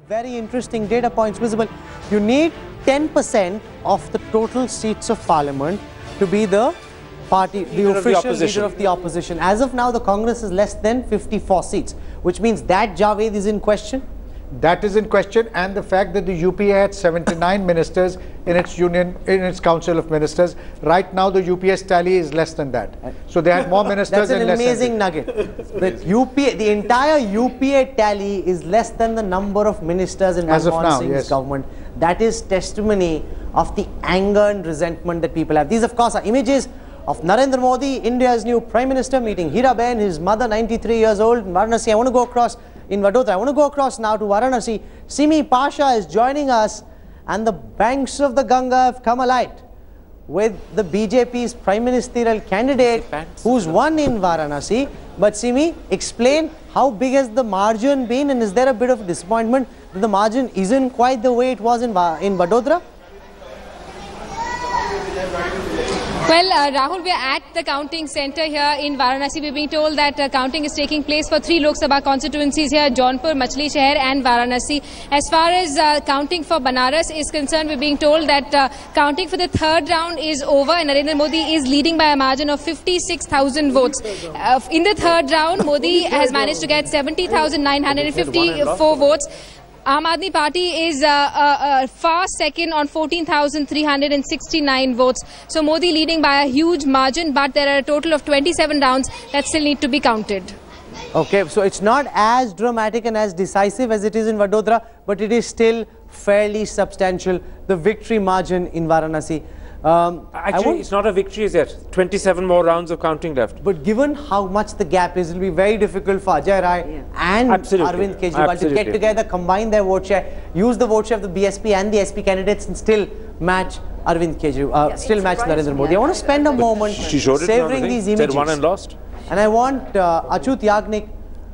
Very interesting data points visible. You need 10% of the total seats of parliament to be the party, the official leader of the opposition. As of now, the Congress is less than 54 seats, which means that Javed is in question. That is in question, and the fact that the UPA had 79 ministers in its council of ministers. Right now, the UPA's tally is less than that. So they had more ministers. That's an amazing nugget. The entire UPA tally is less than the number of ministers in Manmohan Singh's government. That is testimony of the anger and resentment that people have. These, of course, are images of Narendra Modi, India's new Prime Minister, meeting Hiraben, his mother, 93 years old, in Varanasi. I want to go across in Vadodara. I want to go across now to Varanasi. Simi Pasha is joining us, and the banks of the Ganga have come alight with the BJP's Prime Ministerial candidate who's won in Varanasi. But Simi, explain how big has the margin been, and is there a bit of disappointment that the margin isn't quite the way it was in Vadodara? Well, Rahul, we are at the counting centre here in Varanasi. We're being told that counting is taking place for 3 Lok Sabha constituencies here, Jaunpur, Machli Shahar and Varanasi. As far as counting for Banaras is concerned, we're being told that counting for the 3rd round is over and Narendra Modi is leading by a margin of 56,000 votes. In the 3rd round, Modi has managed to get 70,954 votes. Aam Aadmi Party is far second on 14,369 votes. So Modi leading by a huge margin, but there are a total of 27 rounds that still need to be counted. Okay, so it's not as dramatic and as decisive as it is in Vadodara, but it is still fairly substantial, the victory margin in Varanasi. Actually, it's not a victory as yet. 27 more rounds of counting left. But given how much the gap is, it will be very difficult for Ajay Rai and Arvind Kejriwal to get together, combine their vote share, use the vote share of the BSP and the SP candidates and still match Arvind Kejriwal, still match Narendra Modi. I want to spend a moment savoring these images. Won and lost. And I want Achut Yagnik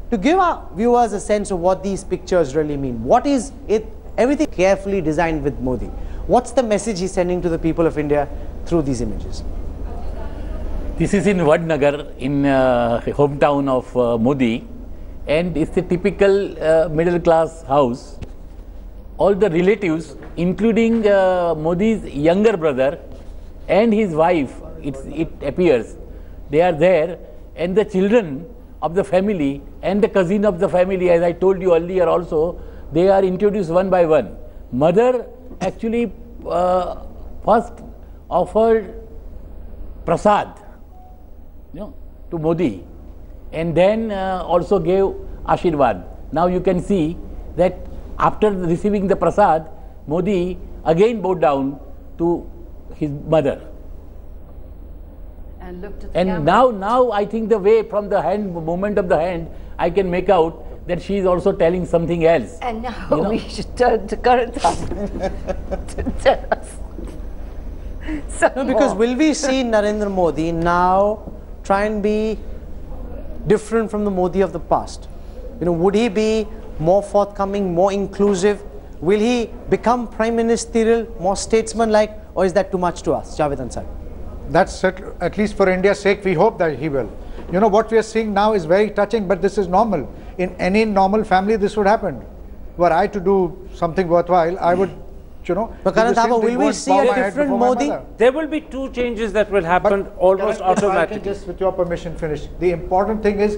to give our viewers a sense of what these pictures really mean. What is it? Everything carefully designed with Modi. What's the message he's sending to the people of India through these images? This is in Vadnagar, in hometown of Modi, and it's a typical middle class house. All the relatives, including Modi's younger brother and his wife, it appears, they are there, and the children of the family and the cousin of the family, as I told you earlier also, they are introduced one by one. Mother actually first offered prasad, to Modi, and then also gave Ashirwad. Now you can see that after receiving the prasad, Modi again bowed down to his mother. And looked at the camera. Now I think the way from the hand, movement of the hand, I can make out that she is also telling something else. And now we should turn to Karan Thapar to tell us. No, because will we see Narendra Modi now try and be different from the Modi of the past? Would he be more forthcoming, more inclusive? Will he become prime ministerial, more statesman-like, or is that too much to ask? Javed Ansari. That's at least for India's sake, we hope that he will. What we are seeing now is very touching, but this is normal. In any normal family, this would happen. Were I to do something worthwhile, I would, But Karan Thapar, will we see a different Modi? There will be 2 changes that will happen almost automatically. I can just, with your permission, finish. The important thing is,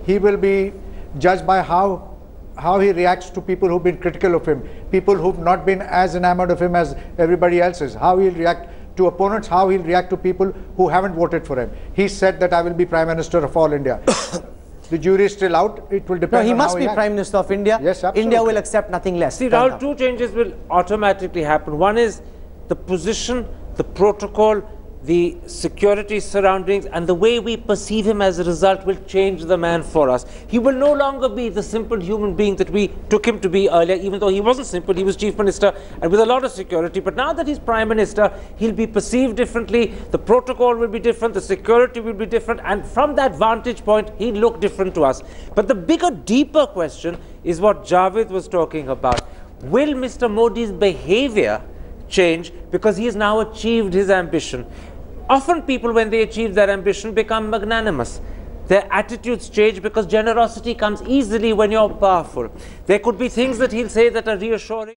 he will be judged by how he reacts to people who've been critical of him, people who've not been as enamored of him as everybody else is, how he'll react to opponents, how he'll react to people who haven't voted for him. He said that I will be Prime Minister of all India. The jury is still out. It will depend on how he must be Prime Minister of India. Yes, absolutely. India will accept nothing less. See, Rahul, 2 changes will automatically happen. One is the position, the protocol, the security surroundings, and the way we perceive him as a result will change the man for us. He will no longer be the simple human being that we took him to be earlier, even though he wasn't simple. He was Chief Minister and with a lot of security. But now that he's Prime Minister, he'll be perceived differently. The protocol will be different. The security will be different. And from that vantage point, he'll look different to us. But the bigger, deeper question is what Javed was talking about. Will Mr. Modi's behavior change because he has now achieved his ambition? Often people, when they achieve their ambition, become magnanimous. Their attitudes change because generosity comes easily when you're powerful. There could be things that he'll say that are reassuring.